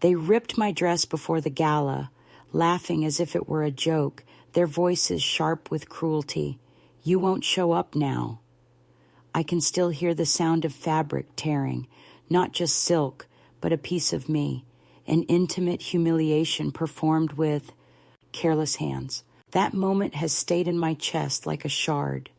They ripped my dress before the gala, laughing as if it were a joke, their voices sharp with cruelty. "You won't show up now." I can still hear the sound of fabric tearing, not just silk, but a piece of me, an intimate humiliation performed with careless hands. That moment has stayed in my chest like a shard,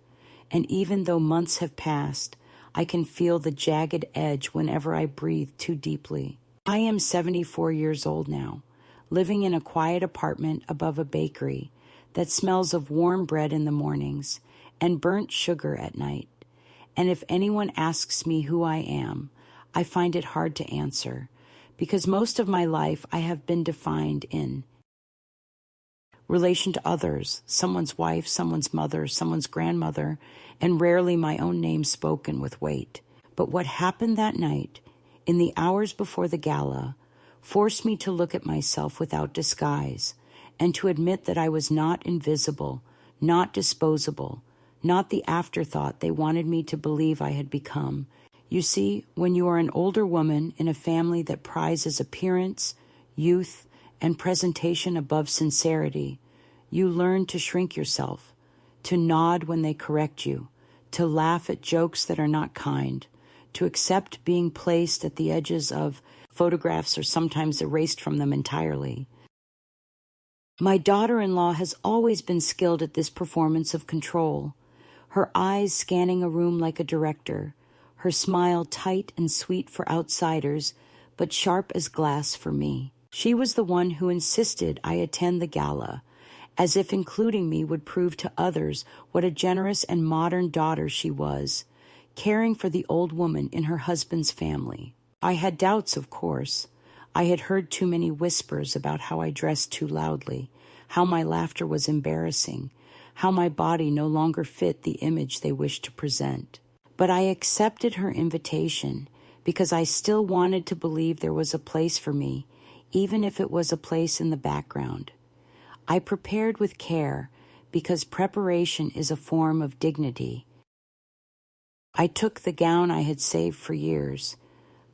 and even though months have passed, I can feel the jagged edge whenever I breathe too deeply. I am 74 years old now, living in a quiet apartment above a bakery that smells of warm bread in the mornings and burnt sugar at night. And if anyone asks me who I am, I find it hard to answer, because most of my life I have been defined in relation to others, someone's wife, someone's mother, someone's grandmother, and rarely my own name spoken with weight. But what happened that night, in the hours before the gala, forced me to look at myself without disguise and to admit that I was not invisible, not disposable, not the afterthought they wanted me to believe I had become. You see, when you are an older woman in a family that prizes appearance, youth, and presentation above sincerity, you learn to shrink yourself, to nod when they correct you, to laugh at jokes that are not kind, to accept being placed at the edges of photographs or sometimes erased from them entirely. My daughter-in-law has always been skilled at this performance of control, her eyes scanning a room like a director, her smile tight and sweet for outsiders, but sharp as glass for me. She was the one who insisted I attend the gala, as if including me would prove to others what a generous and modern daughter she was, caring for the old woman in her husband's family. I had doubts, of course. I had heard too many whispers about how I dressed too loudly, how my laughter was embarrassing, how my body no longer fit the image they wished to present. But I accepted her invitation because I still wanted to believe there was a place for me, even if it was a place in the background. I prepared with care because preparation is a form of dignity. I took the gown I had saved for years,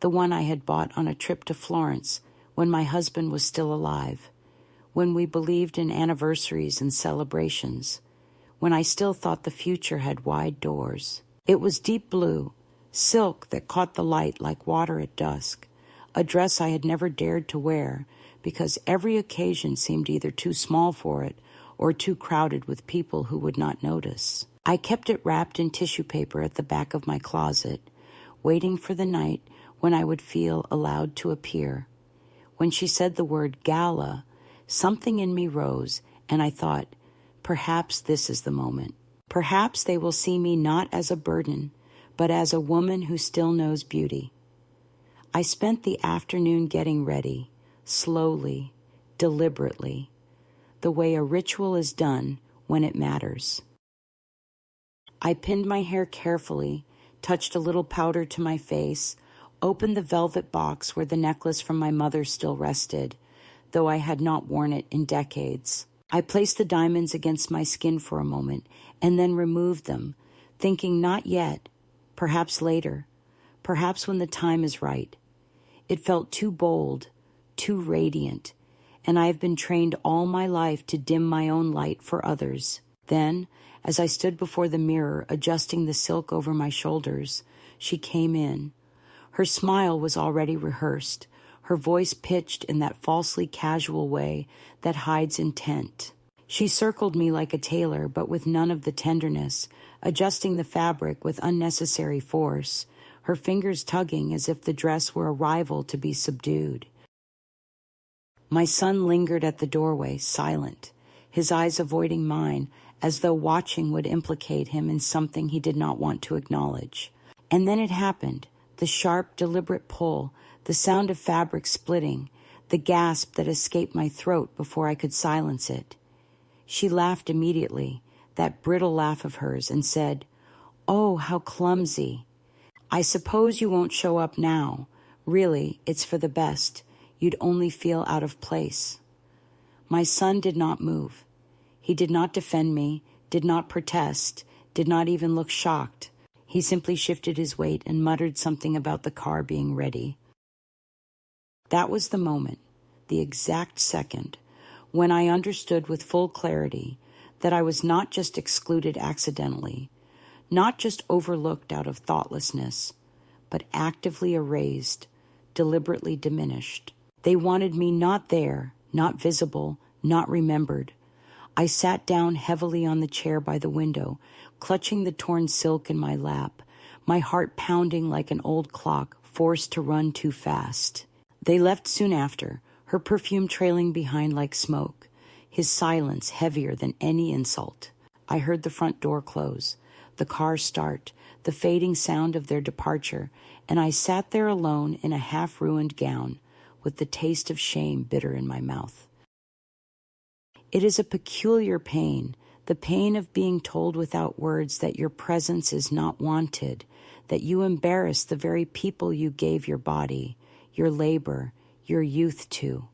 the one I had bought on a trip to Florence when my husband was still alive, when we believed in anniversaries and celebrations, when I still thought the future had wide doors. It was deep blue, silk that caught the light like water at dusk, a dress I had never dared to wear because every occasion seemed either too small for it or too crowded with people who would not notice. I kept it wrapped in tissue paper at the back of my closet, waiting for the night when I would feel allowed to appear. When she said the word gala, something in me rose, and I thought, perhaps this is the moment. Perhaps they will see me not as a burden, but as a woman who still knows beauty. I spent the afternoon getting ready, slowly, deliberately, the way a ritual is done when it matters. I pinned my hair carefully, touched a little powder to my face, opened the velvet box where the necklace from my mother still rested, though I had not worn it in decades. I placed the diamonds against my skin for a moment and then removed them, thinking not yet, perhaps later, perhaps when the time is right. It felt too bold, too radiant, and I have been trained all my life to dim my own light for others. Then, as I stood before the mirror adjusting the silk over my shoulders, she came in. Her smile was already rehearsed, her voice pitched in that falsely casual way that hides intent. She circled me like a tailor, but with none of the tenderness, adjusting the fabric with unnecessary force, her fingers tugging as if the dress were a rival to be subdued. My son lingered at the doorway, silent, his eyes avoiding mine, as though watching would implicate him in something he did not want to acknowledge. And then it happened, the sharp, deliberate pull, the sound of fabric splitting, the gasp that escaped my throat before I could silence it. She laughed immediately, that brittle laugh of hers, and said, "Oh, how clumsy. I suppose you won't show up now. Really, it's for the best. You'd only feel out of place." My son did not move. He did not defend me, did not protest, did not even look shocked. He simply shifted his weight and muttered something about the car being ready. That was the moment, the exact second, when I understood with full clarity that I was not just excluded accidentally, not just overlooked out of thoughtlessness, but actively erased, deliberately diminished. They wanted me not there, not visible, not remembered. I sat down heavily on the chair by the window, clutching the torn silk in my lap, my heart pounding like an old clock forced to run too fast. They left soon after, her perfume trailing behind like smoke, his silence heavier than any insult. I heard the front door close, the car start, the fading sound of their departure, and I sat there alone in a half-ruined gown, with the taste of shame bitter in my mouth. It is a peculiar pain, the pain of being told without words that your presence is not wanted, that you embarrass the very people you gave your body, your labor, your youth to.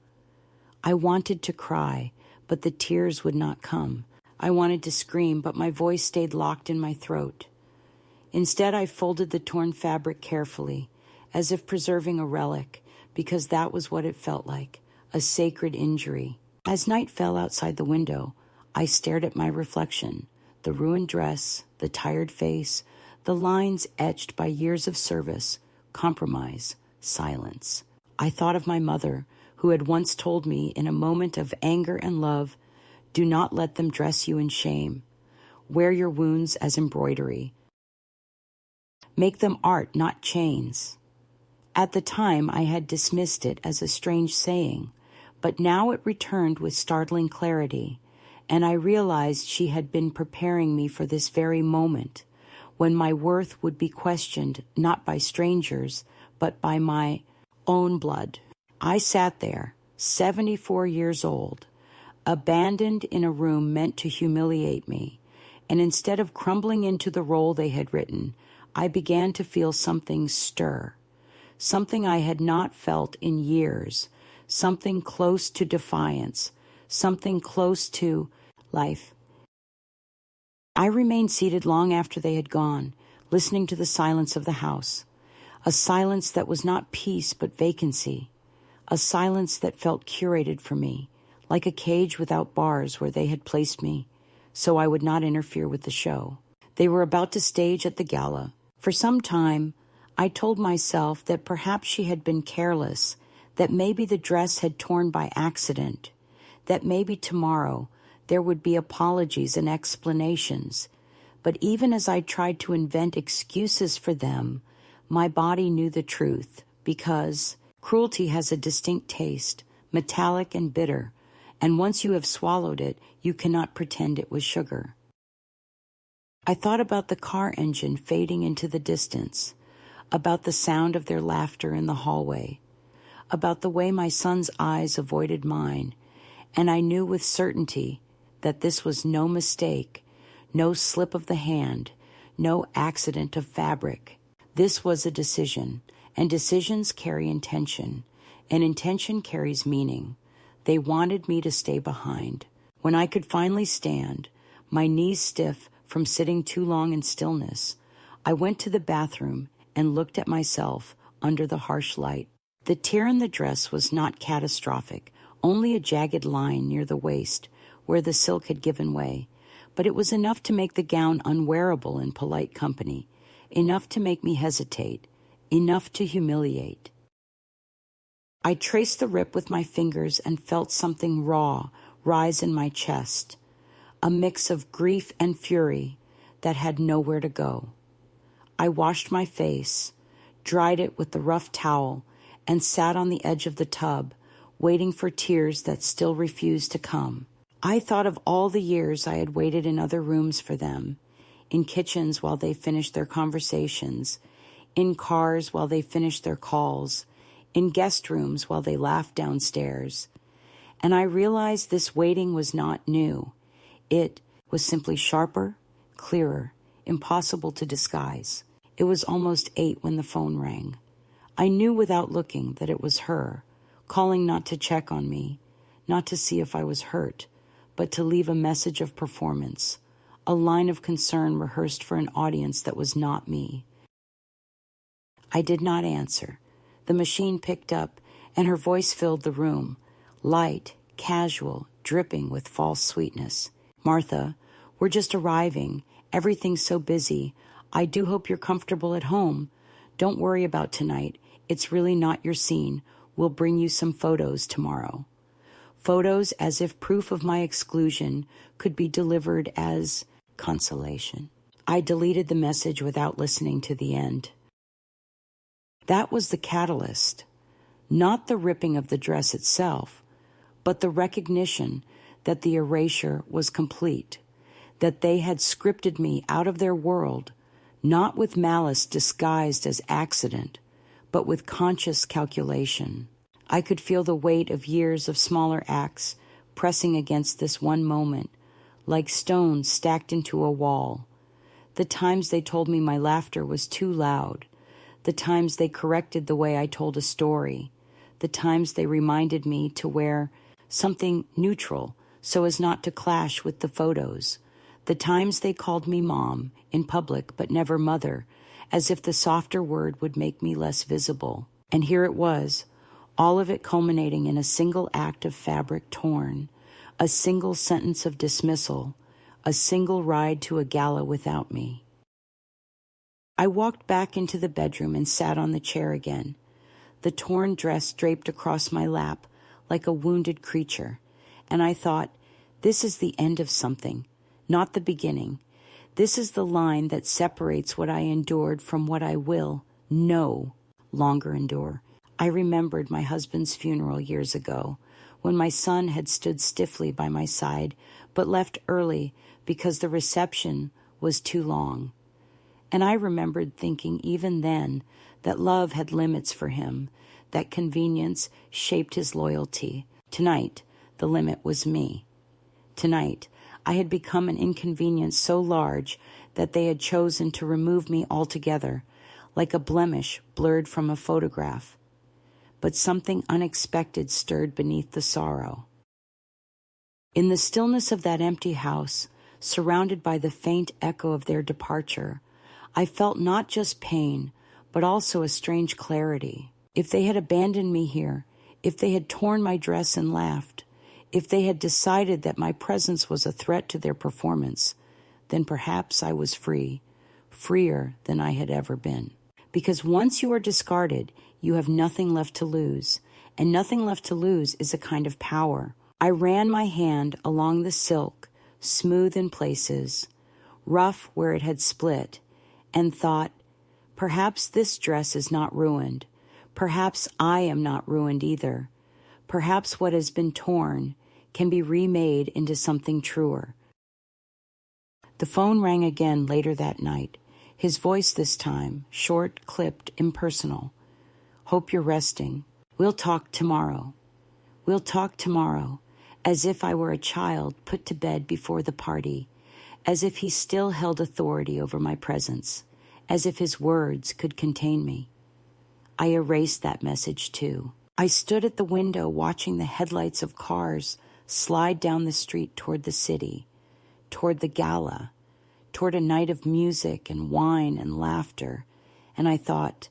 I wanted to cry, but the tears would not come. I wanted to scream, but my voice stayed locked in my throat. Instead, I folded the torn fabric carefully, as if preserving a relic, because that was what it felt like, a sacred injury. As night fell outside the window, I stared at my reflection, the ruined dress, the tired face, the lines etched by years of service, compromise, silence. I thought of my mother, who had once told me in a moment of anger and love, "Do not let them dress you in shame. Wear your wounds as embroidery. Make them art, not chains." At the time, I had dismissed it as a strange saying, but now it returned with startling clarity, and I realized she had been preparing me for this very moment, when my worth would be questioned not by strangers, but by my own blood. I sat there, 74 years old, abandoned in a room meant to humiliate me, and instead of crumbling into the role they had written, I began to feel something stir, something I had not felt in years, something close to defiance, something close to life. I remained seated long after they had gone, listening to the silence of the house, a silence that was not peace but vacancy, a silence that felt curated for me, like a cage without bars where they had placed me, so I would not interfere with the show. They were about to stage at the gala. For some time, I told myself that perhaps she had been careless, that maybe the dress had torn by accident, that maybe tomorrow there would be apologies and explanations. But even as I tried to invent excuses for them, my body knew the truth, because cruelty has a distinct taste, metallic and bitter, and once you have swallowed it, you cannot pretend it was sugar. I thought about the car engine fading into the distance, about the sound of their laughter in the hallway, about the way my son's eyes avoided mine, and I knew with certainty that this was no mistake, no slip of the hand, no accident of fabric. This was a decision, and decisions carry intention, and intention carries meaning. They wanted me to stay behind. When I could finally stand, my knees stiff from sitting too long in stillness, I went to the bathroom and looked at myself under the harsh light. The tear in the dress was not catastrophic, only a jagged line near the waist where the silk had given way, but it was enough to make the gown unwearable in polite company, enough to make me hesitate, enough to humiliate. I traced the rip with my fingers and felt something raw rise in my chest, a mix of grief and fury that had nowhere to go. I washed my face, dried it with the rough towel, and sat on the edge of the tub, waiting for tears that still refused to come. I thought of all the years I had waited in other rooms for them, in kitchens while they finished their conversations, in cars while they finished their calls, in guest rooms while they laughed downstairs. And I realized this waiting was not new. It was simply sharper, clearer, impossible to disguise. It was almost 8 when the phone rang. I knew without looking that it was her, calling not to check on me, not to see if I was hurt, but to leave a message of performance, a line of concern rehearsed for an audience that was not me. I did not answer. The machine picked up, and her voice filled the room, light, casual, dripping with false sweetness. "Martha, we're just arriving. Everything's so busy. I do hope you're comfortable at home. Don't worry about tonight. It's really not your scene. We'll bring you some photos tomorrow." Photos as if proof of my exclusion could be delivered as consolation. I deleted the message without listening to the end. That was the catalyst, not the ripping of the dress itself, but the recognition that the erasure was complete, that they had scripted me out of their world, not with malice disguised as accident, but with conscious calculation. I could feel the weight of years of smaller acts pressing against this one moment, like stones stacked into a wall. The times they told me my laughter was too loud, the times they corrected the way I told a story, the times they reminded me to wear something neutral so as not to clash with the photos, the times they called me mom in public but never mother, as if the softer word would make me less visible. And here it was, all of it culminating in a single act of fabric torn, a single sentence of dismissal, a single ride to a gala without me. I walked back into the bedroom and sat on the chair again, the torn dress draped across my lap like a wounded creature, and I thought, this is the end of something, not the beginning. This is the line that separates what I endured from what I will no longer endure. I remembered my husband's funeral years ago, when my son had stood stiffly by my side, but left early because the reception was too long. And I remembered thinking even then that love had limits for him, that convenience shaped his loyalty. Tonight, the limit was me. Tonight, I had become an inconvenience so large that they had chosen to remove me altogether, like a blemish blurred from a photograph. But something unexpected stirred beneath the sorrow. In the stillness of that empty house, surrounded by the faint echo of their departure, I felt not just pain, but also a strange clarity. If they had abandoned me here, if they had torn my dress and laughed, if they had decided that my presence was a threat to their performance, then perhaps I was free, freer than I had ever been. Because once you are discarded, you have nothing left to lose, and nothing left to lose is a kind of power. I ran my hand along the silk, smooth in places, rough where it had split, and thought, perhaps this dress is not ruined. Perhaps I am not ruined either. Perhaps what has been torn can be remade into something truer. The phone rang again later that night, his voice this time, short, clipped, impersonal. "Hope you're resting. We'll talk tomorrow. We'll talk tomorrow," as if I were a child put to bed before the party, as if he still held authority over my presence, as if his words could contain me. I erased that message too. I stood at the window watching the headlights of cars slide down the street toward the city, toward the gala, toward a night of music and wine and laughter, and I thought,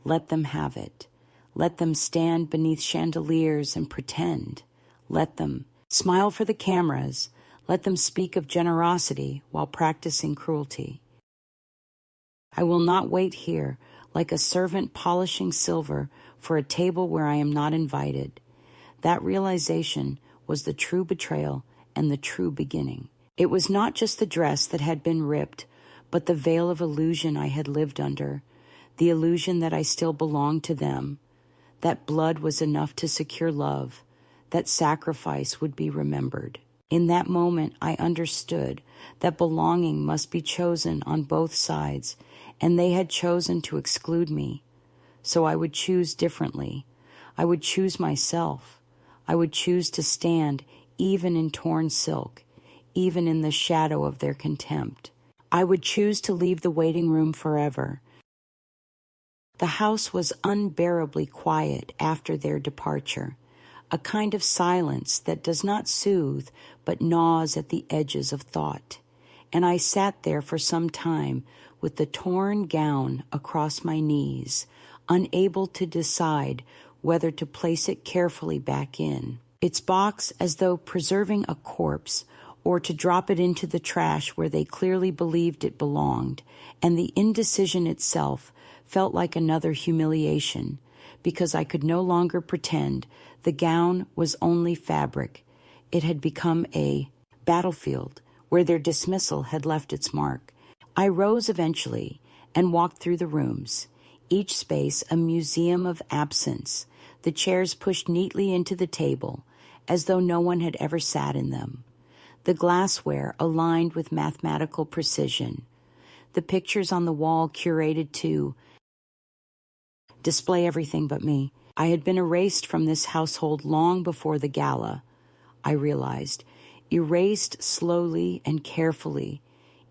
let them have it. Let them stand beneath chandeliers and pretend. Let them smile for the cameras. Let them speak of generosity while practicing cruelty. I will not wait here like a servant polishing silver for a table where I am not invited. That realization was the true betrayal and the true beginning. It was not just the dress that had been ripped, but the veil of illusion I had lived under, the illusion that I still belonged to them, that blood was enough to secure love, that sacrifice would be remembered. In that moment, I understood that belonging must be chosen on both sides, and they had chosen to exclude me. So I would choose differently. I would choose myself. I would choose to stand even in torn silk, even in the shadow of their contempt. I would choose to leave the waiting room forever. The house was unbearably quiet after their departure, a kind of silence that does not soothe but gnaws at the edges of thought. And I sat there for some time with the torn gown across my knees, unable to decide whether to place it carefully back in its box as though preserving a corpse, or to drop it into the trash where they clearly believed it belonged, and the indecision itself felt like another humiliation, because I could no longer pretend the gown was only fabric. It had become a battlefield where their dismissal had left its mark. I rose eventually and walked through the rooms, each space a museum of absence, the chairs pushed neatly into the table, as though no one had ever sat in them, the glassware aligned with mathematical precision, the pictures on the wall curated to display everything but me. I had been erased from this household long before the gala, I realized, erased slowly and carefully,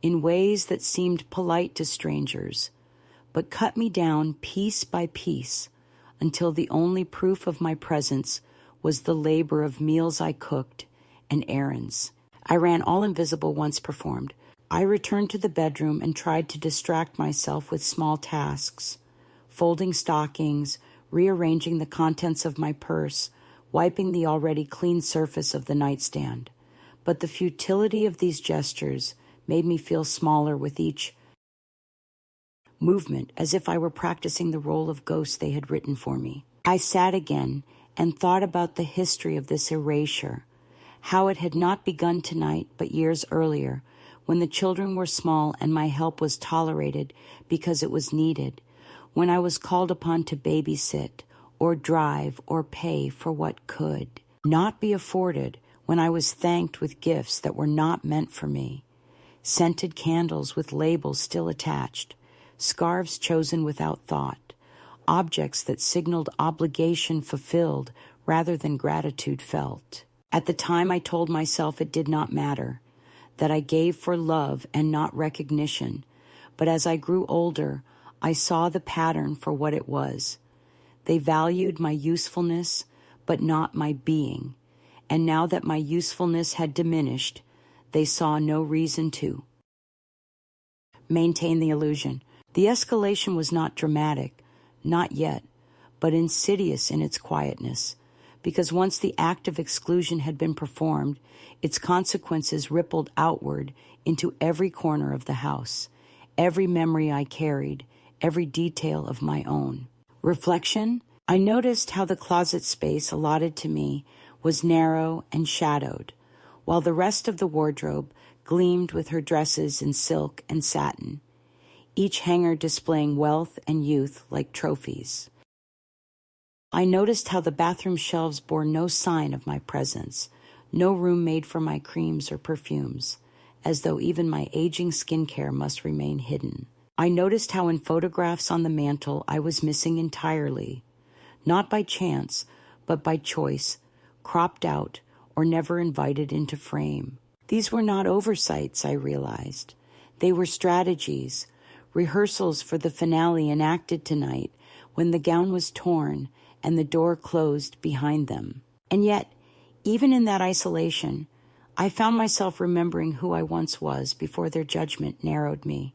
in ways that seemed polite to strangers, but cut me down piece by piece until the only proof of my presence was the labor of meals I cooked and errands I ran all invisible once performed. I returned to the bedroom and tried to distract myself with small tasks, folding stockings, rearranging the contents of my purse, wiping the already clean surface of the nightstand. But the futility of these gestures made me feel smaller with each movement, as if I were practicing the role of ghost they had written for me. I sat again and thought about the history of this erasure, how it had not begun tonight but years earlier, when the children were small and my help was tolerated because it was needed, when I was called upon to babysit or drive or pay for what could not be afforded, when I was thanked with gifts that were not meant for me, scented candles with labels still attached, scarves chosen without thought, objects that signaled obligation fulfilled rather than gratitude felt. At the time I told myself it did not matter, that I gave for love and not recognition, but as I grew older, I saw the pattern for what it was. They valued my usefulness, but not my being, and now that my usefulness had diminished, they saw no reason to maintain the illusion. The escalation was not dramatic, not yet, but insidious in its quietness, because once the act of exclusion had been performed, its consequences rippled outward into every corner of the house, every memory I carried, every detail of my own. Reflection? I noticed how the closet space allotted to me was narrow and shadowed, while the rest of the wardrobe gleamed with her dresses in silk and satin, each hanger displaying wealth and youth like trophies. I noticed how the bathroom shelves bore no sign of my presence, no room made for my creams or perfumes, as though even my aging skincare must remain hidden. I noticed how in photographs on the mantel I was missing entirely, not by chance, but by choice, cropped out or never invited into frame. These were not oversights, I realized. They were strategies, rehearsals for the finale enacted tonight when the gown was torn and the door closed behind them. And yet, even in that isolation, I found myself remembering who I once was before their judgment narrowed me.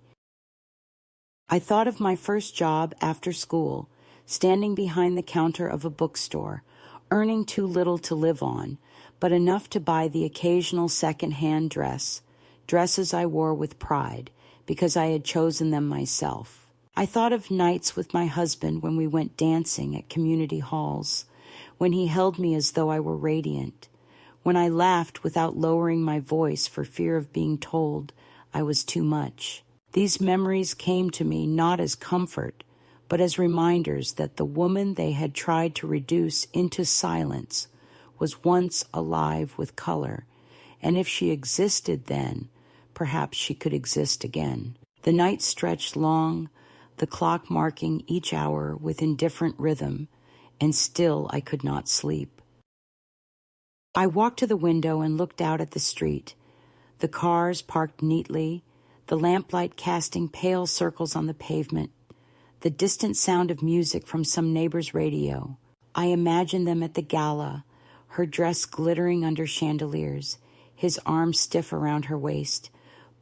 I thought of my first job after school, standing behind the counter of a bookstore, earning too little to live on, but enough to buy the occasional second-hand dresses I wore with pride, because I had chosen them myself. I thought of nights with my husband when we went dancing at community halls, when he held me as though I were radiant, when I laughed without lowering my voice for fear of being told I was too much. These memories came to me not as comfort, but as reminders that the woman they had tried to reduce into silence was once alive with color, and if she existed then, perhaps she could exist again. The night stretched long, the clock marking each hour with indifferent rhythm, and still I could not sleep. I walked to the window and looked out at the street, the cars parked neatly, the lamplight casting pale circles on the pavement, the distant sound of music from some neighbor's radio. I imagined them at the gala, her dress glittering under chandeliers, his arms stiff around her waist,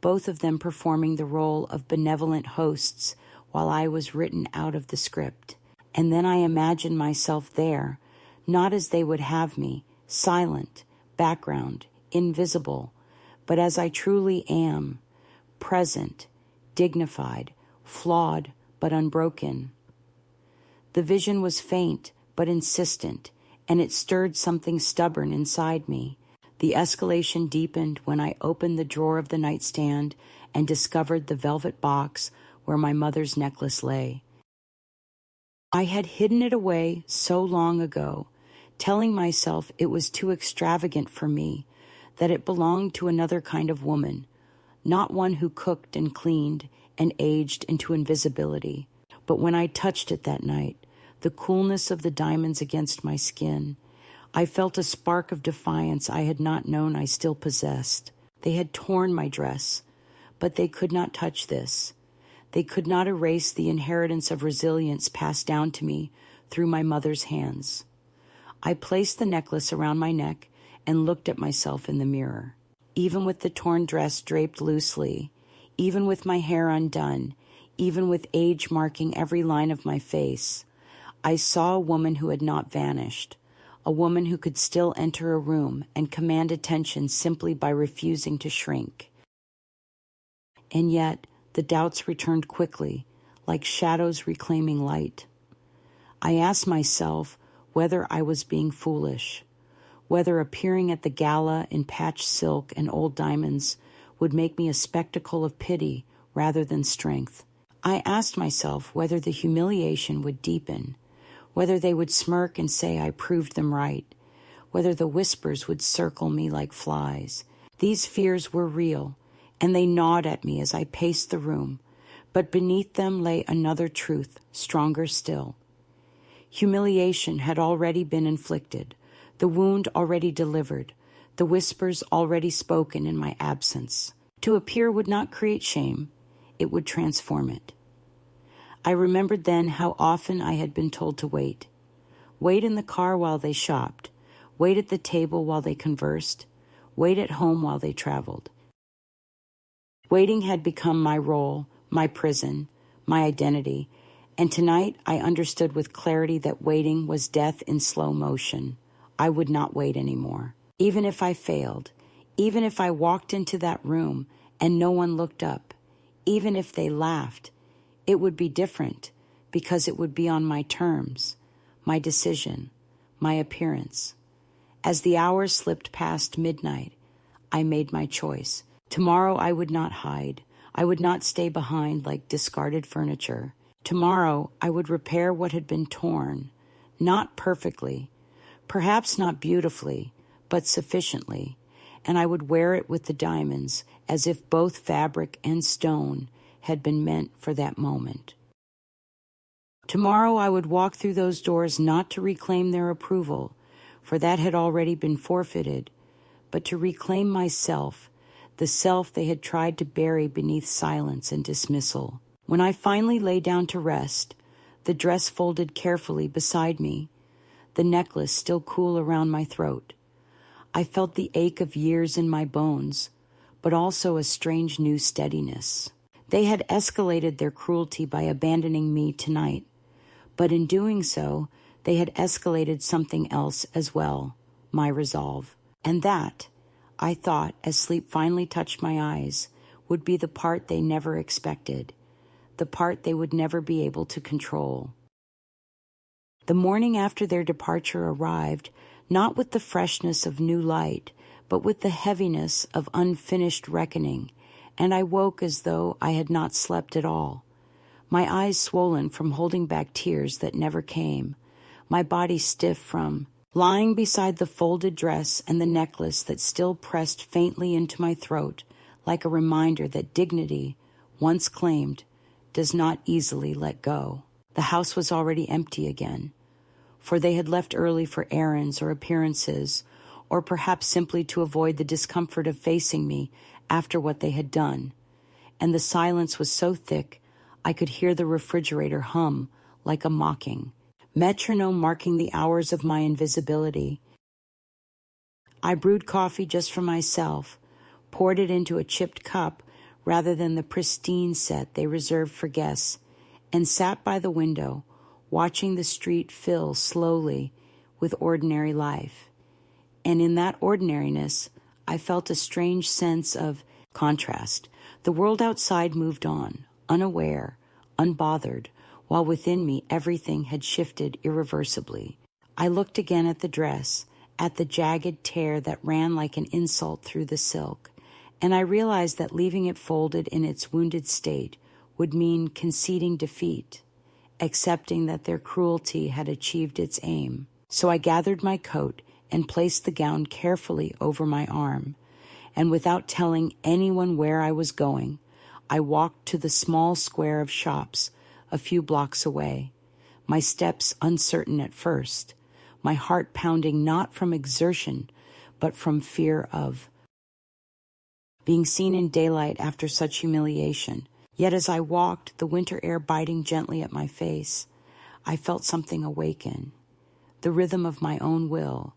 both of them performing the role of benevolent hosts while I was written out of the script. And then I imagined myself there, not as they would have me, silent, background, invisible, but as I truly am, present, dignified, flawed, but unbroken. The vision was faint, but insistent, and it stirred something stubborn inside me. The escalation deepened when I opened the drawer of the nightstand and discovered the velvet box where my mother's necklace lay. I had hidden it away so long ago, telling myself it was too extravagant for me, that it belonged to another kind of woman, not one who cooked and cleaned and aged into invisibility. But when I touched it that night, the coolness of the diamonds against my skin, I felt a spark of defiance I had not known I still possessed. They had torn my dress, but they could not touch this. They could not erase the inheritance of resilience passed down to me through my mother's hands. I placed the necklace around my neck and looked at myself in the mirror. Even with the torn dress draped loosely, even with my hair undone, even with age marking every line of my face, I saw a woman who had not vanished, a woman who could still enter a room and command attention simply by refusing to shrink. And yet, the doubts returned quickly, like shadows reclaiming light. I asked myself whether I was being foolish, whether appearing at the gala in patched silk and old diamonds would make me a spectacle of pity rather than strength. I asked myself whether the humiliation would deepen, whether they would smirk and say I proved them right, whether the whispers would circle me like flies. These fears were real, and they gnawed at me as I paced the room, but beneath them lay another truth, stronger still. Humiliation had already been inflicted, the wound already delivered, the whispers already spoken in my absence. To appear would not create shame, it would transform it. I remembered then how often I had been told to wait. Wait in the car while they shopped, wait at the table while they conversed, wait at home while they traveled. Waiting had become my role, my prison, my identity, and tonight I understood with clarity that waiting was death in slow motion. I would not wait anymore. Even if I failed, even if I walked into that room and no one looked up, even if they laughed, it would be different because it would be on my terms, my decision, my appearance. As the hours slipped past midnight, I made my choice. Tomorrow I would not hide. I would not stay behind like discarded furniture. Tomorrow I would repair what had been torn, not perfectly, perhaps not beautifully, but sufficiently, and I would wear it with the diamonds as if both fabric and stone had been meant for that moment. Tomorrow I would walk through those doors not to reclaim their approval, for that had already been forfeited, but to reclaim myself, the self they had tried to bury beneath silence and dismissal. When I finally lay down to rest, the dress folded carefully beside me, the necklace still cool around my throat, I felt the ache of years in my bones, but also a strange new steadiness. They had escalated their cruelty by abandoning me tonight, but in doing so, they had escalated something else as well, my resolve. And that, I thought as sleep finally touched my eyes, would be the part they never expected, the part they would never be able to control. The morning after their departure arrived, not with the freshness of new light, but with the heaviness of unfinished reckoning, and I woke as though I had not slept at all, my eyes swollen from holding back tears that never came, my body stiff from lying beside the folded dress and the necklace that still pressed faintly into my throat, like a reminder that dignity, once claimed, does not easily let go. The house was already empty again, for they had left early for errands or appearances, or perhaps simply to avoid the discomfort of facing me after what they had done, and the silence was so thick I could hear the refrigerator hum like a mocking metronome marking the hours of my invisibility. I brewed coffee just for myself, poured it into a chipped cup rather than the pristine set they reserved for guests, and sat by the window, watching the street fill slowly with ordinary life. And in that ordinariness, I felt a strange sense of contrast. The world outside moved on, unaware, unbothered, while within me everything had shifted irreversibly. I looked again at the dress, at the jagged tear that ran like an insult through the silk, and I realized that leaving it folded in its wounded state would mean conceding defeat, accepting that their cruelty had achieved its aim. So I gathered my coat and placed the gown carefully over my arm, and without telling anyone where I was going, I walked to the small square of shops a few blocks away, my steps uncertain at first, my heart pounding not from exertion, but from fear of being seen in daylight after such humiliation. Yet as I walked, the winter air biting gently at my face, I felt something awaken, the rhythm of my own will,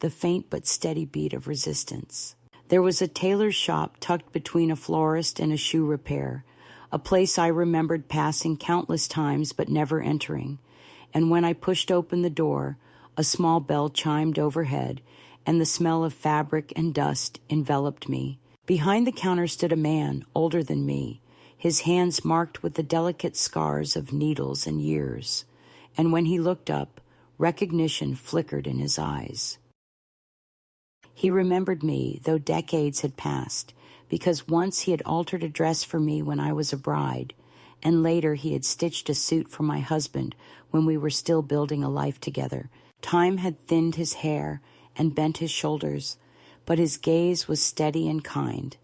the faint but steady beat of resistance. There was a tailor's shop tucked between a florist and a shoe repair, a place I remembered passing countless times but never entering, and when I pushed open the door, a small bell chimed overhead, and the smell of fabric and dust enveloped me. Behind the counter stood a man, older than me, his hands marked with the delicate scars of needles and years, and when he looked up, recognition flickered in his eyes. He remembered me, though decades had passed, because once he had altered a dress for me when I was a bride, and later he had stitched a suit for my husband when we were still building a life together. Time had thinned his hair and bent his shoulders, but his gaze was steady and kind,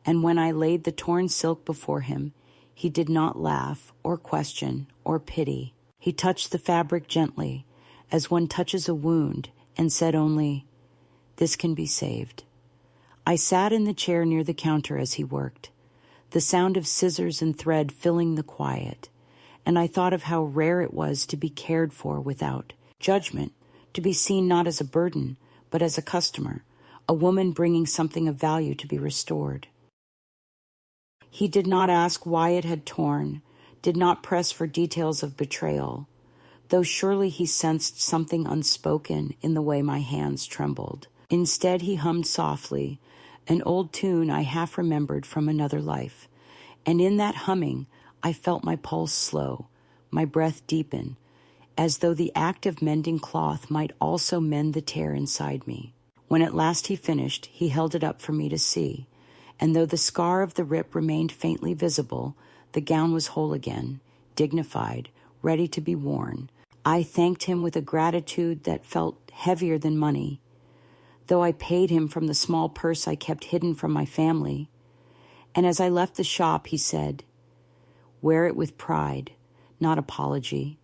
and when I laid the torn silk before him, he did not laugh or question or pity. He touched the fabric gently, as one touches a wound, and said only, "This can be saved." I sat in the chair near the counter as he worked, the sound of scissors and thread filling the quiet, and I thought of how rare it was to be cared for without judgment, to be seen not as a burden, but as a customer, a woman bringing something of value to be restored. He did not ask why it had torn, did not press for details of betrayal, though surely he sensed something unspoken in the way my hands trembled. Instead, he hummed softly, an old tune I half remembered from another life, and in that humming I felt my pulse slow, my breath deepen, as though the act of mending cloth might also mend the tear inside me. When at last he finished, he held it up for me to see, and though the scar of the rip remained faintly visible, the gown was whole again, dignified, ready to be worn. I thanked him with a gratitude that felt heavier than money, though I paid him from the small purse I kept hidden from my family. And as I left the shop, he said, "Wear it with pride, not apology."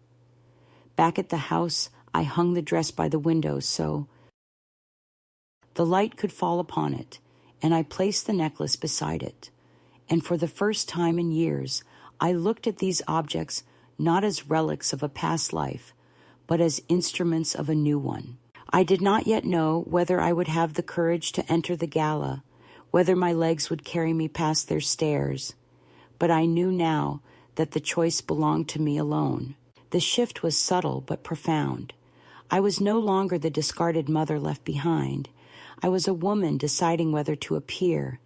Back at the house, I hung the dress by the window so the light could fall upon it, and I placed the necklace beside it. And for the first time in years, I looked at these objects not as relics of a past life, but as instruments of a new one. I did not yet know whether I would have the courage to enter the gala, whether my legs would carry me past their stairs, but I knew now that the choice belonged to me alone. The shift was subtle but profound. I was no longer the discarded mother left behind. I was a woman deciding whether to appear,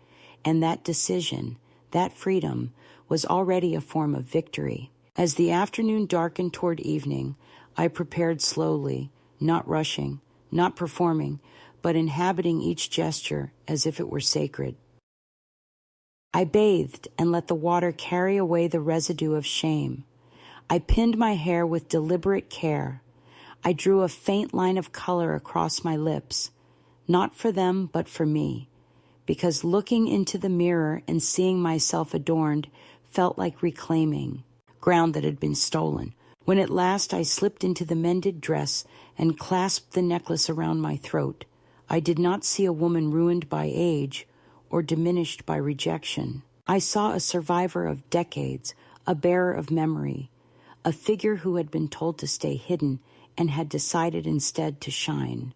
and that decision, that freedom, was already a form of victory. As the afternoon darkened toward evening, I prepared slowly, not rushing, not performing, but inhabiting each gesture as if it were sacred. I bathed and let the water carry away the residue of shame. I pinned my hair with deliberate care. I drew a faint line of color across my lips, not for them but for me, because looking into the mirror and seeing myself adorned felt like reclaiming ground that had been stolen. When at last I slipped into the mended dress and clasped the necklace around my throat, I did not see a woman ruined by age or diminished by rejection. I saw a survivor of decades, a bearer of memory, a figure who had been told to stay hidden and had decided instead to shine.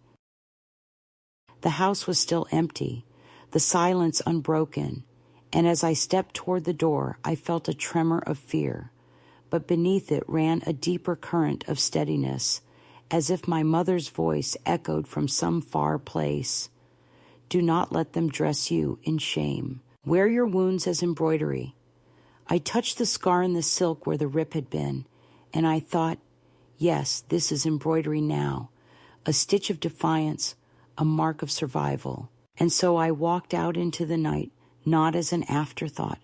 The house was still empty, the silence unbroken, and as I stepped toward the door, I felt a tremor of fear. but beneath it ran a deeper current of steadiness, as if my mother's voice echoed from some far place. Do not let them dress you in shame. Wear your wounds as embroidery. I touched the scar in the silk where the rip had been, and I thought, yes, this is embroidery now, a stitch of defiance, a mark of survival. And so I walked out into the night, not as an afterthought,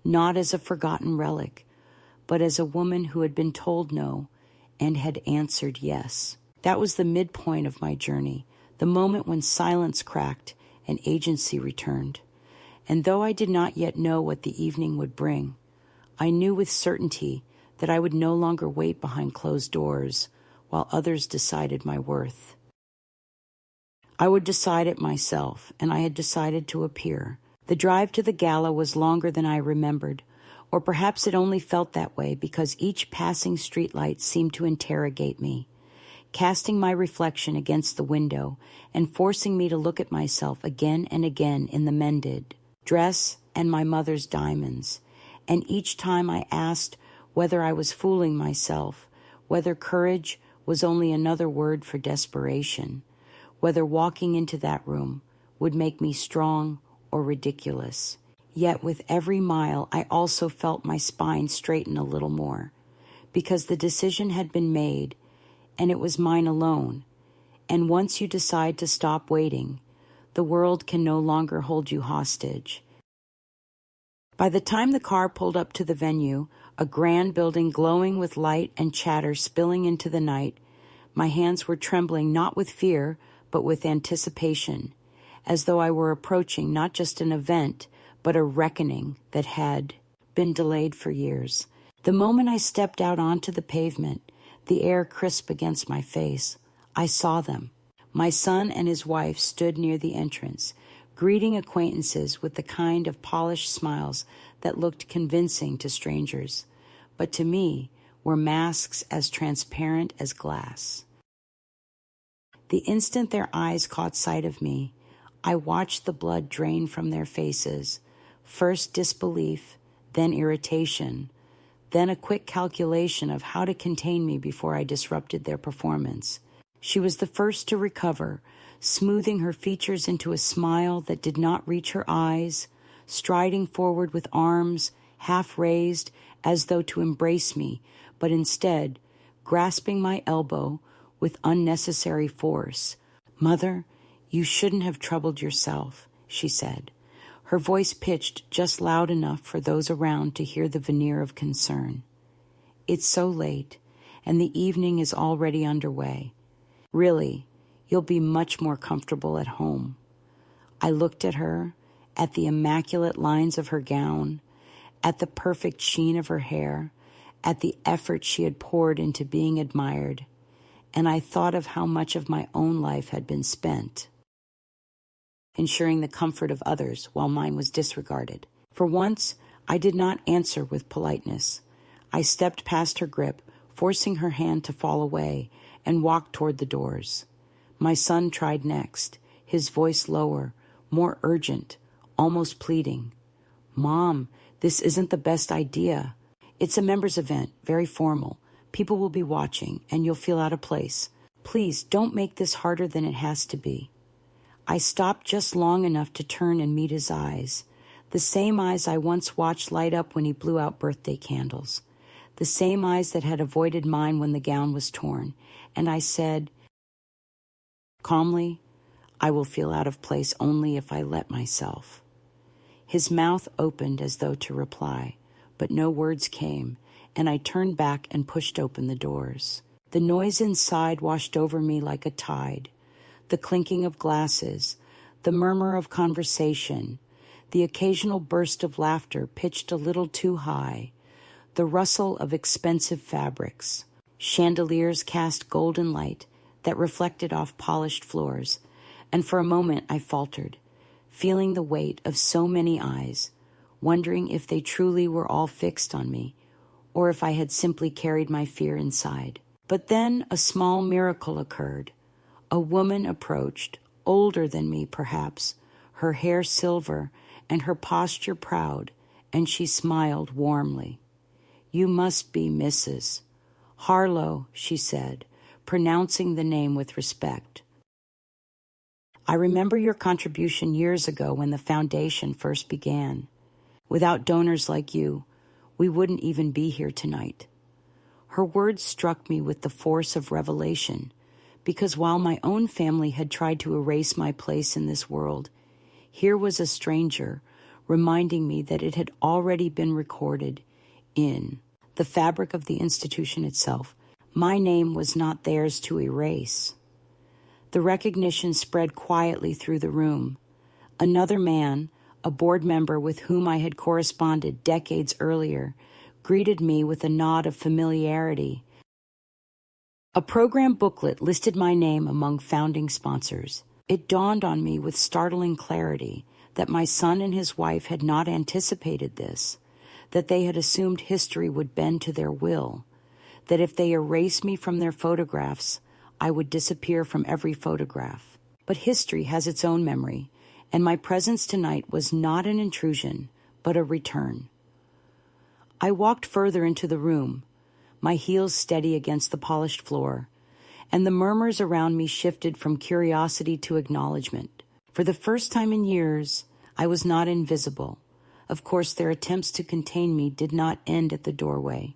not as a forgotten relic, but as a woman who had been told no and had answered yes. That was the midpoint of my journey, the moment when silence cracked and agency returned. And though I did not yet know what the evening would bring, I knew with certainty that I would no longer wait behind closed doors while others decided my worth. I would decide it myself, and I had decided to appear. The drive to the gala was longer than I remembered, or perhaps it only felt that way because each passing streetlight seemed to interrogate me, casting my reflection against the window and forcing me to look at myself again and again in the mended dress and my mother's diamonds. And each time I asked whether I was fooling myself, whether courage was only another word for desperation, whether walking into that room would make me strong or ridiculous. Yet with every mile, I also felt my spine straighten a little more, because the decision had been made, and it was mine alone. And once you decide to stop waiting, the world can no longer hold you hostage. By the time the car pulled up to the venue, a grand building glowing with light and chatter spilling into the night, my hands were trembling not with fear, but with anticipation, as though I were approaching not just an event, but a reckoning that had been delayed for years. The moment I stepped out onto the pavement, the air crisp against my face, I saw them. My son and his wife stood near the entrance, greeting acquaintances with the kind of polished smiles that looked convincing to strangers, but to me were masks as transparent as glass. The instant their eyes caught sight of me, I watched the blood drain from their faces, first disbelief, then irritation, then a quick calculation of how to contain me before I disrupted their performance. She was the first to recover, smoothing her features into a smile that did not reach her eyes, striding forward with arms half raised as though to embrace me, but instead grasping my elbow with unnecessary force. "Mother, you shouldn't have troubled yourself," she said, her voice pitched just loud enough for those around to hear the veneer of concern. "It's so late, and the evening is already underway. Really, you'll be much more comfortable at home." I looked at her, at the immaculate lines of her gown, at the perfect sheen of her hair, at the effort she had poured into being admired, and I thought of how much of my own life had been spent ensuring the comfort of others while mine was disregarded. For once, I did not answer with politeness. I stepped past her grip, forcing her hand to fall away, and walked toward the doors. My son tried next, his voice lower, more urgent, almost pleading. "Mom, this isn't the best idea. It's a members' event, very formal. People will be watching, and you'll feel out of place. Please don't make this harder than it has to be." I stopped just long enough to turn and meet his eyes, the same eyes I once watched light up when he blew out birthday candles, the same eyes that had avoided mine when the gown was torn, and I said, calmly, "I will feel out of place only if I let myself." His mouth opened as though to reply, but no words came, and I turned back and pushed open the doors. The noise inside washed over me like a tide. The clinking of glasses, the murmur of conversation, the occasional burst of laughter pitched a little too high, the rustle of expensive fabrics. Chandeliers cast golden light that reflected off polished floors, and for a moment I faltered, feeling the weight of so many eyes, wondering if they truly were all fixed on me, or if I had simply carried my fear inside. But then a small miracle occurred. A woman approached, older than me perhaps, her hair silver and her posture proud, and she smiled warmly. You must be Mrs. Harlow, she said, pronouncing the name with respect. I remember your contribution years ago when the foundation first began. Without donors like you, we wouldn't even be here tonight. Her words struck me with the force of revelation, because while my own family had tried to erase my place in this world, here was a stranger reminding me that it had already been recorded in the fabric of the institution itself. My name was not theirs to erase. The recognition spread quietly through the room. Another man, a board member with whom I had corresponded decades earlier, greeted me with a nod of familiarity. A program booklet listed my name among founding sponsors. It dawned on me with startling clarity that my son and his wife had not anticipated this, that they had assumed history would bend to their will, that if they erased me from their photographs, I would disappear from every photograph. But history has its own memory, and my presence tonight was not an intrusion, but a return. I walked further into the room, my heels steady against the polished floor, and the murmurs around me shifted from curiosity to acknowledgement. For the first time in years, I was not invisible. Of course, their attempts to contain me did not end at the doorway.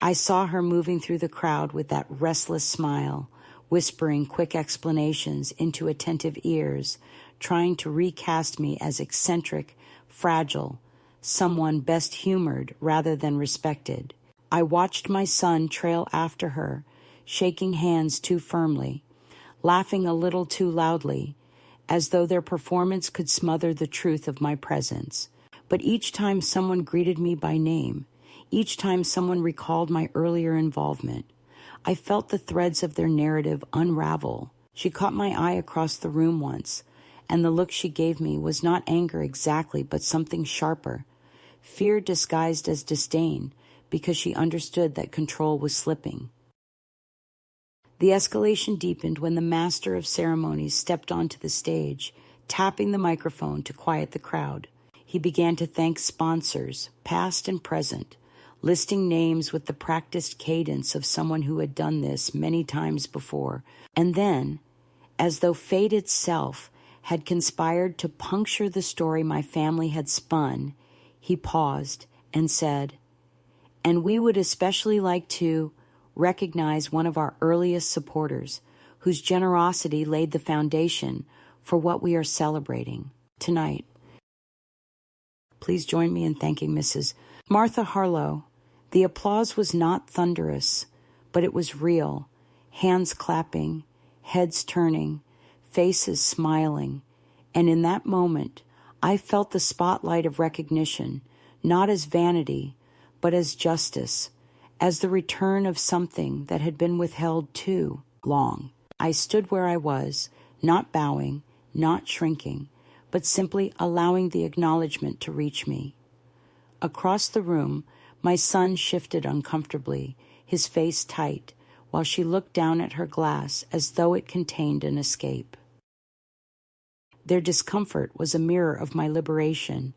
I saw her moving through the crowd with that restless smile, whispering quick explanations into attentive ears, trying to recast me as eccentric, fragile, someone best humored rather than respected. I watched my son trail after her, shaking hands too firmly, laughing a little too loudly, as though their performance could smother the truth of my presence. But each time someone greeted me by name, each time someone recalled my earlier involvement, I felt the threads of their narrative unravel. She caught my eye across the room once, and the look she gave me was not anger exactly, but something sharper, fear disguised as disdain, because she understood that control was slipping. The escalation deepened when the master of ceremonies stepped onto the stage, tapping the microphone to quiet the crowd. He began to thank sponsors, past and present, listing names with the practiced cadence of someone who had done this many times before. And then, as though fate itself had conspired to puncture the story my family had spun, he paused and said, "And we would especially like to recognize one of our earliest supporters, whose generosity laid the foundation for what we are celebrating tonight. Please join me in thanking Mrs. Martha Harlow." The applause was not thunderous, but it was real, hands clapping, heads turning, faces smiling, and in that moment, I felt the spotlight of recognition, not as vanity, but as justice, as the return of something that had been withheld too long. I stood where I was, not bowing, not shrinking, but simply allowing the acknowledgement to reach me. Across the room, my son shifted uncomfortably, his face tight, while she looked down at her glass as though it contained an escape. Their discomfort was a mirror of my liberation,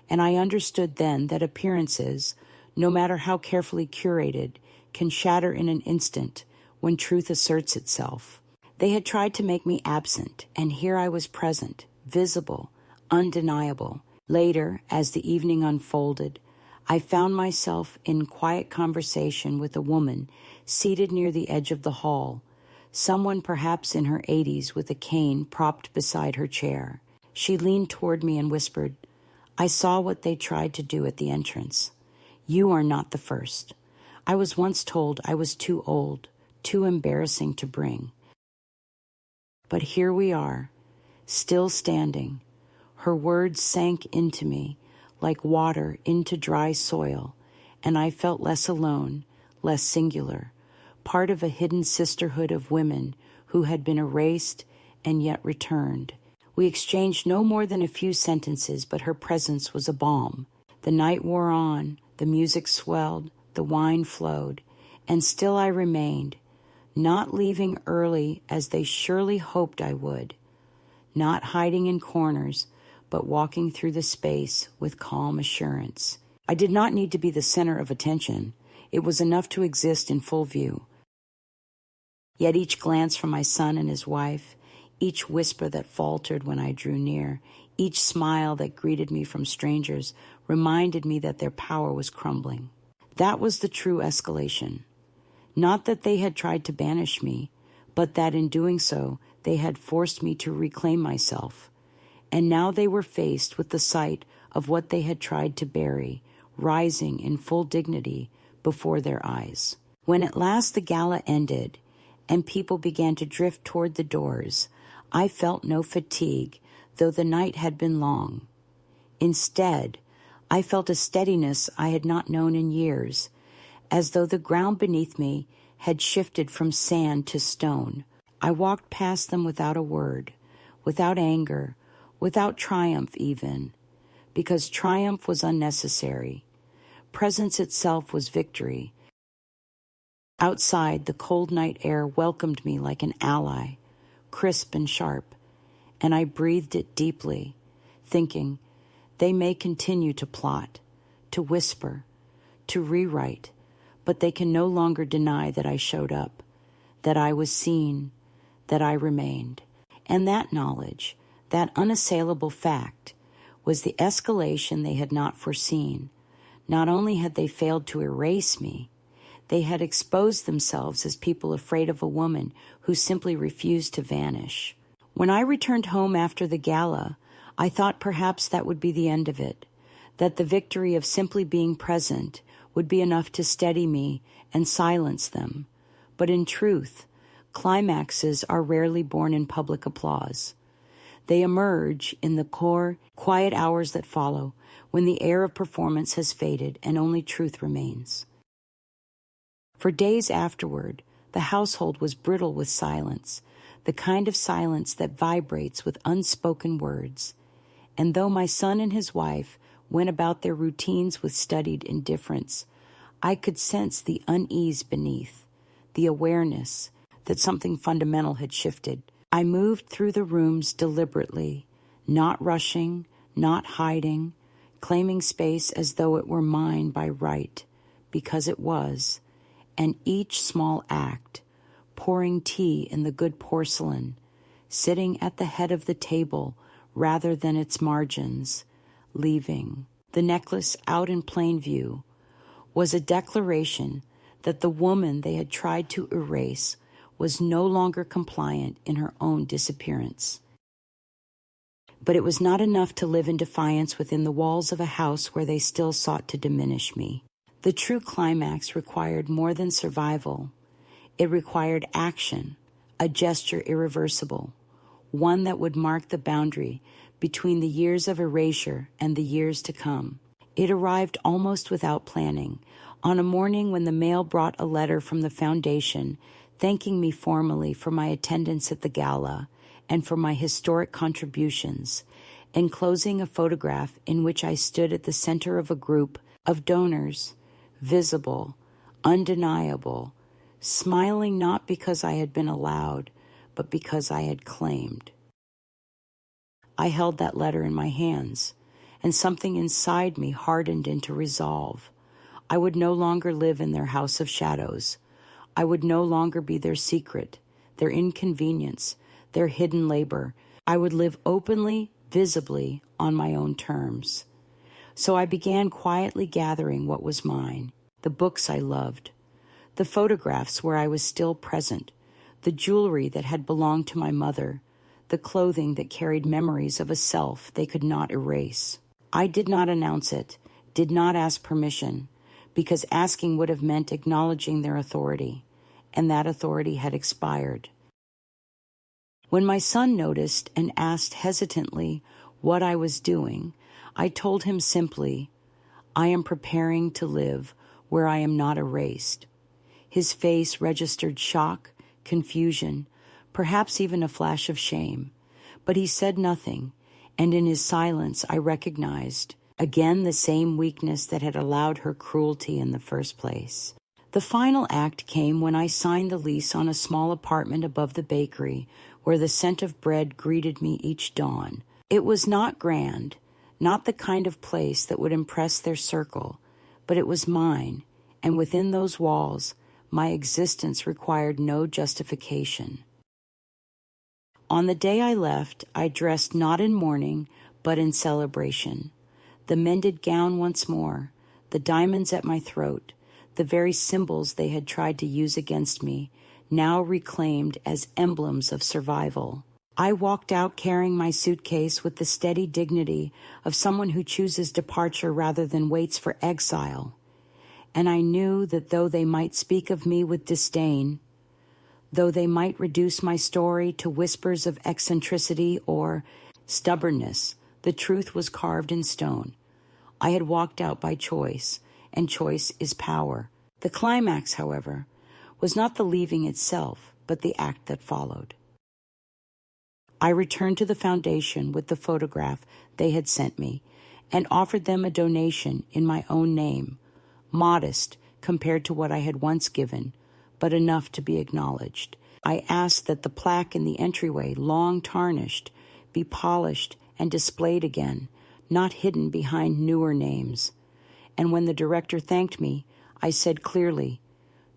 and I understood then that appearances, no matter how carefully curated, can shatter in an instant when truth asserts itself. They had tried to make me absent, and here I was present, visible, undeniable. Later, as the evening unfolded, I found myself in quiet conversation with a woman seated near the edge of the hall, someone perhaps in her 80s with a cane propped beside her chair. She leaned toward me and whispered, "I saw what they tried to do at the entrance. You are not the first. I was once told I was too old, too embarrassing to bring. But here we are, still standing." Her words sank into me like water into dry soil, and I felt less alone, less singular, part of a hidden sisterhood of women who had been erased and yet returned. We exchanged no more than a few sentences, but her presence was a balm. The night wore on, the music swelled, the wine flowed, and still I remained, not leaving early as they surely hoped I would, not hiding in corners, but walking through the space with calm assurance. I did not need to be the center of attention. It was enough to exist in full view. Yet each glance from my son and his wife, each whisper that faltered when I drew near, each smile that greeted me from strangers reminded me that their power was crumbling. That was the true escalation. Not that they had tried to banish me, but that in doing so, they had forced me to reclaim myself. And now they were faced with the sight of what they had tried to bury, rising in full dignity before their eyes. When at last the gala ended, and people began to drift toward the doors, I felt no fatigue, though the night had been long. Instead, I felt a steadiness I had not known in years, as though the ground beneath me had shifted from sand to stone. I walked past them without a word, without anger, without triumph even, because triumph was unnecessary. Presence itself was victory. Outside, the cold night air welcomed me like an ally, crisp and sharp, and I breathed it deeply, thinking, they may continue to plot, to whisper, to rewrite, but they can no longer deny that I showed up, that I was seen, that I remained. And that knowledge, that unassailable fact, was the escalation they had not foreseen. Not only had they failed to erase me, they had exposed themselves as people afraid of a woman who simply refused to vanish. When I returned home after the gala, I thought perhaps that would be the end of it, that the victory of simply being present would be enough to steady me and silence them. But in truth, climaxes are rarely born in public applause. They emerge in the core, quiet hours that follow, when the air of performance has faded and only truth remains. For days afterward, the household was brittle with silence, the kind of silence that vibrates with unspoken words. And though my son and his wife went about their routines with studied indifference, I could sense the unease beneath, the awareness that something fundamental had shifted. I moved through the rooms deliberately, not rushing, not hiding, claiming space as though it were mine by right, because it was, and each small act, pouring tea in the good porcelain, sitting at the head of the table rather than its margins, leaving the necklace out in plain view, was a declaration that the woman they had tried to erase was no longer compliant in her own disappearance. But it was not enough to live in defiance within the walls of a house where they still sought to diminish me. The true climax required more than survival. It required action, a gesture irreversible, one that would mark the boundary between the years of erasure and the years to come. It arrived almost without planning, on a morning when the mail brought a letter from the foundation thanking me formally for my attendance at the gala and for my historic contributions, enclosing a photograph in which I stood at the center of a group of donors, visible, undeniable, smiling not because I had been allowed, but because I had claimed. I held that letter in my hands, and something inside me hardened into resolve. I would no longer live in their house of shadows. I would no longer be their secret, their inconvenience, their hidden labor. I would live openly, visibly, on my own terms. So I began quietly gathering what was mine, the books I loved, the photographs where I was still present, the jewelry that had belonged to my mother, the clothing that carried memories of a self they could not erase. I did not announce it, did not ask permission, because asking would have meant acknowledging their authority, and that authority had expired. When my son noticed and asked hesitantly what I was doing, I told him simply, I am preparing to live where I am not erased. His face registered shock, confusion, perhaps even a flash of shame, but he said nothing, and in his silence I recognized again the same weakness that had allowed her cruelty in the first place. The final act came when I signed the lease on a small apartment above the bakery, where the scent of bread greeted me each dawn. It was not grand, Not the kind of place that would impress their circle, but it was mine, and within those walls, my existence required no justification. On the day I left, I dressed not in mourning, but in celebration. The mended gown once more, the diamonds at my throat, the very symbols they had tried to use against me, now reclaimed as emblems of survival. I walked out carrying my suitcase with the steady dignity of someone who chooses departure rather than waits for exile. And I knew that though they might speak of me with disdain, though they might reduce my story to whispers of eccentricity or stubbornness, the truth was carved in stone. I had walked out by choice, and choice is power. The climax, however, was not the leaving itself, but the act that followed. I returned to the foundation with the photograph they had sent me and offered them a donation in my own name, modest compared to what I had once given, but enough to be acknowledged. I asked that the plaque in the entryway, long tarnished, be polished and displayed again, not hidden behind newer names. And when the director thanked me, I said clearly,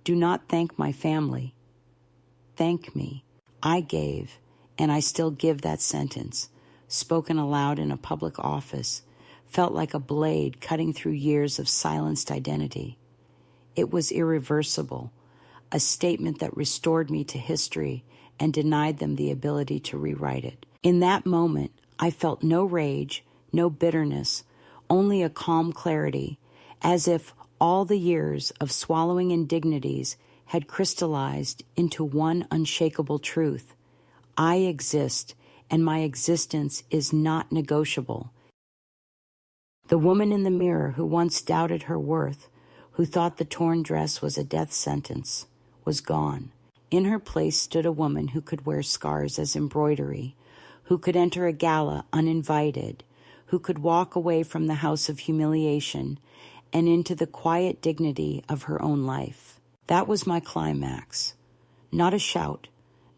"Do not thank my family. Thank me." I gave, and I still give that sentence, spoken aloud in a public office, felt like a blade cutting through years of silenced identity. It was irreversible, a statement that restored me to history and denied them the ability to rewrite it. In that moment, I felt no rage, no bitterness, only a calm clarity, as if all the years of swallowing indignities had crystallized into one unshakable truth. I exist, and my existence is not negotiable. The woman in the mirror who once doubted her worth, who thought the torn dress was a death sentence, was gone. In her place stood a woman who could wear scars as embroidery, who could enter a gala uninvited, who could walk away from the house of humiliation and into the quiet dignity of her own life. That was my climax. Not a shout,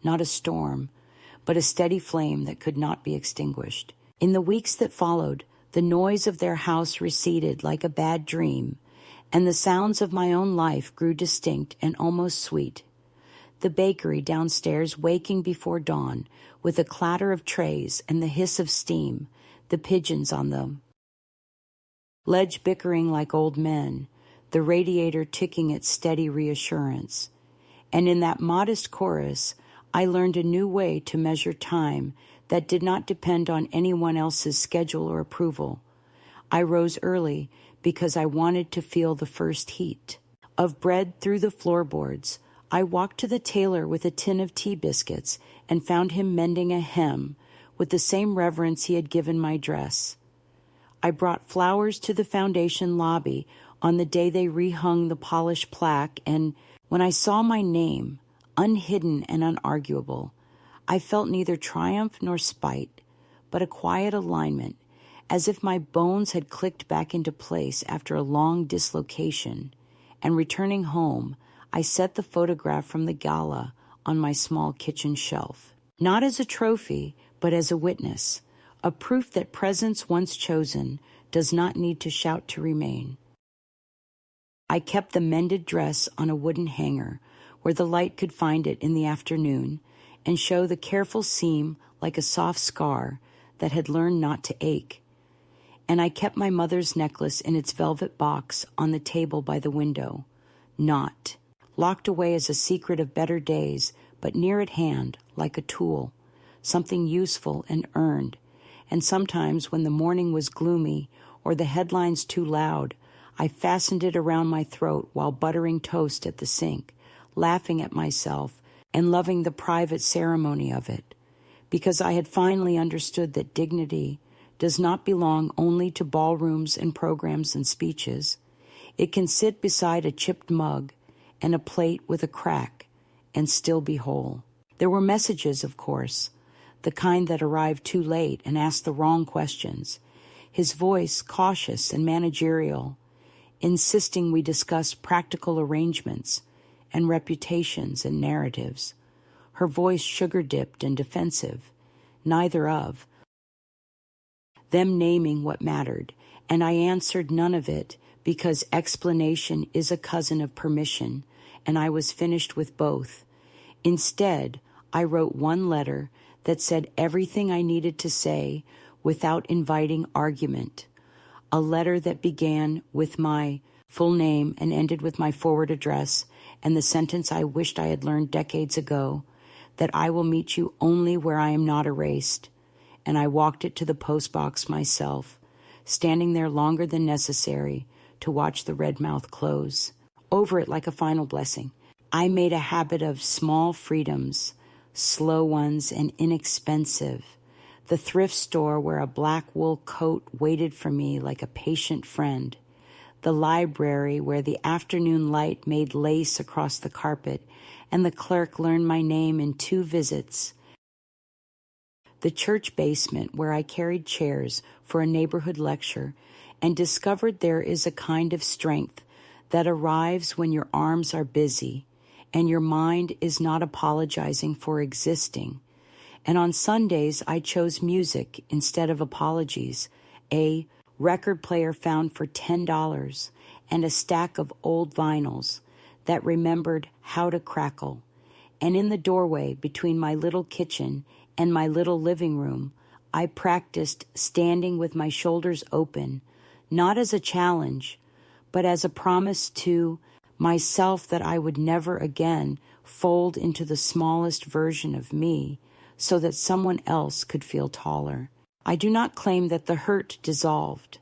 not a storm, but a steady flame that could not be extinguished. In the weeks that followed, the noise of their house receded like a bad dream, and the sounds of my own life grew distinct and almost sweet. The bakery downstairs waking before dawn with a clatter of trays and the hiss of steam, the pigeons on them. Ledge bickering like old men, the radiator ticking its steady reassurance. And in that modest chorus, I learned a new way to measure time that did not depend on anyone else's schedule or approval. I rose early because I wanted to feel the first heat. Of bread through the floorboards, I walked to the tailor with a tin of tea biscuits and found him mending a hem with the same reverence he had given my dress. I brought flowers to the foundation lobby on the day they rehung the polished plaque, and when I saw my name, unhidden and unarguable, I felt neither triumph nor spite, but a quiet alignment, as if my bones had clicked back into place after a long dislocation, and returning home, I set the photograph from the gala on my small kitchen shelf. Not as a trophy, but as a witness, a proof that presence once chosen does not need to shout to remain. I kept the mended dress on a wooden hanger where the light could find it in the afternoon and show the careful seam like a soft scar that had learned not to ache. And I kept my mother's necklace in its velvet box on the table by the window, not locked away as a secret of better days, but near at hand like a tool, something useful and earned. And sometimes when the morning was gloomy or the headlines too loud, I fastened it around my throat while buttering toast at the sink, laughing at myself and loving the private ceremony of it, because I had finally understood that dignity does not belong only to ballrooms and programs and speeches. It can sit beside a chipped mug and a plate with a crack and still be whole. There were messages, of course, the kind that arrived too late and asked the wrong questions. His voice cautious and managerial, insisting we discuss practical arrangements and reputations and narratives. Her voice sugar-dipped and defensive, neither of. them naming what mattered, and I answered none of it because explanation is a cousin of permission, and I was finished with both. Instead, I wrote one letter that said everything I needed to say without inviting argument. A letter that began with my full name and ended with my forward address and the sentence I wished I had learned decades ago, that I will meet you only where I am not erased. And I walked it to the postbox myself, standing there longer than necessary to watch the red mouth close. Over it like a final blessing. I made a habit of small freedoms, slow ones and inexpensive. The thrift store where a black wool coat waited for me like a patient friend. The library where the afternoon light made lace across the carpet and the clerk learned my name in 2 visits. The church basement where I carried chairs for a neighborhood lecture and discovered there is a kind of strength that arrives when your arms are busy and your mind is not apologizing for existing. And on Sundays, I chose music instead of apologies, a record player found for $10 and a stack of old vinyls that remembered how to crackle. And in the doorway between my little kitchen and my little living room, I practiced standing with my shoulders open, not as a challenge, but as a promise to myself that I would never again fold into the smallest version of me so that someone else could feel taller. I do not claim that the hurt dissolved.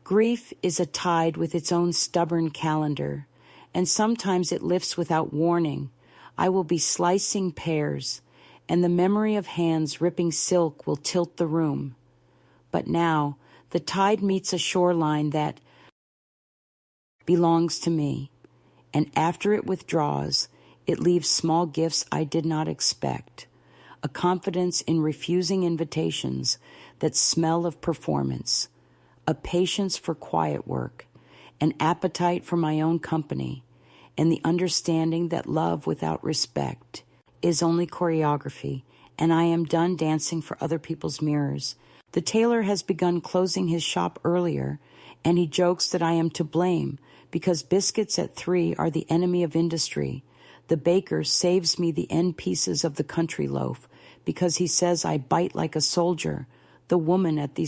Grief is a tide with its own stubborn calendar, and sometimes it lifts without warning. I will be slicing pears, and the memory of hands ripping silk will tilt the room. But now, the tide meets a shoreline that belongs to me, and after it withdraws, it leaves small gifts I did not expect, a confidence in refusing invitations that smell of performance, a patience for quiet work, an appetite for my own company, and the understanding that love without respect is only choreography, and I am done dancing for other people's mirrors. The tailor has begun closing his shop earlier, and he jokes that I am to blame because biscuits at 3 are the enemy of industry. The baker saves me the end pieces of the country loaf because he says I bite like a soldier. The woman at the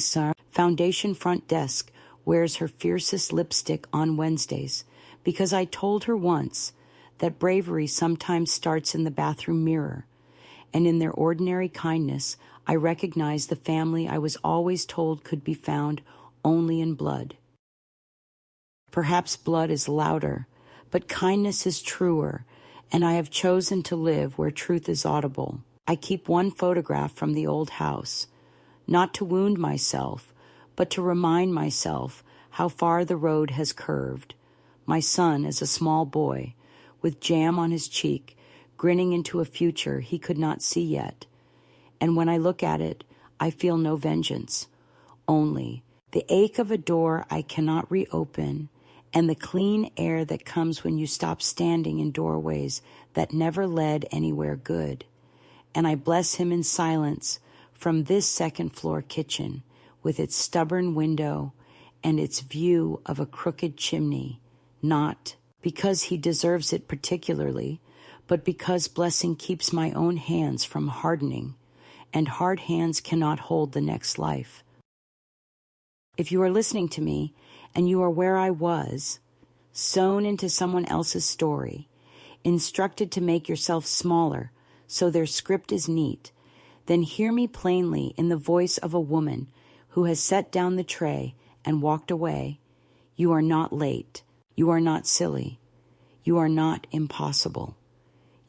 foundation front desk wears her fiercest lipstick on Wednesdays because I told her once that bravery sometimes starts in the bathroom mirror. And in their ordinary kindness, I recognize the family I was always told could be found only in blood. Perhaps blood is louder, but kindness is truer, and I have chosen to live where truth is audible. I keep one photograph from the old house, not to wound myself, but to remind myself how far the road has curved. My son as a small boy, with jam on his cheek, grinning into a future he could not see yet. And when I look at it, I feel no vengeance, only the ache of a door I cannot reopen, and the clean air that comes when you stop standing in doorways that never led anywhere good. And I bless him in silence from this second-floor kitchen with its stubborn window and its view of a crooked chimney, not because he deserves it particularly, but because blessing keeps my own hands from hardening, and hard hands cannot hold the next life. If you are listening to me, and you are where I was, sewn into someone else's story, instructed to make yourself smaller so their script is neat, then hear me plainly in the voice of a woman who has set down the tray and walked away. You are not late. You are not silly. You are not impossible.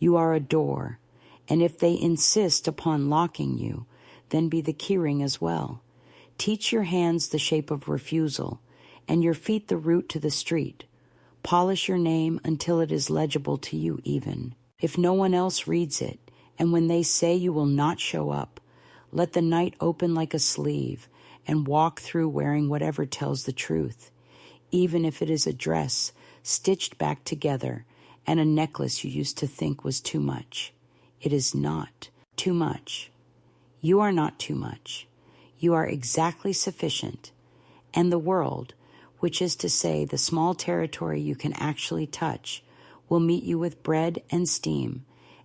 You are a door, and if they insist upon locking you, then be the keyring as well. Teach your hands the shape of refusal, and your feet the route to the street. Polish your name until it is legible to you even. If no one else reads it, and when they say you will not show up, let the night open like a sleeve and walk through wearing whatever tells the truth, even if it is a dress stitched back together and a necklace you used to think was too much. It is not too much. You are not too much. You are exactly sufficient, and the world, which is to say the small territory you can actually touch, will meet you with bread and steam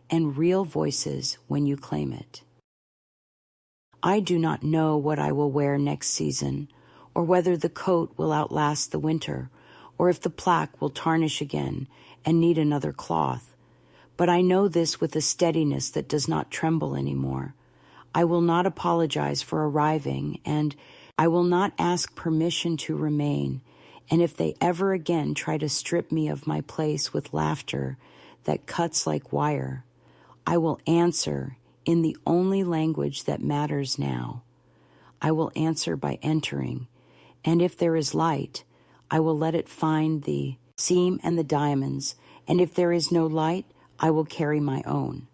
and real voices when you claim it. I do not know what I will wear next season, or whether the coat will outlast the winter, or if the plaque will tarnish again and need another cloth. But I know this with a steadiness that does not tremble anymore. I will not apologize for arriving, and I will not ask permission to remain. And if they ever again try to strip me of my place with laughter that cuts like wire, I will answer in the only language that matters now. I will answer by entering, and if there is light, I will let it find the seam and the diamonds, and if there is no light, I will carry my own.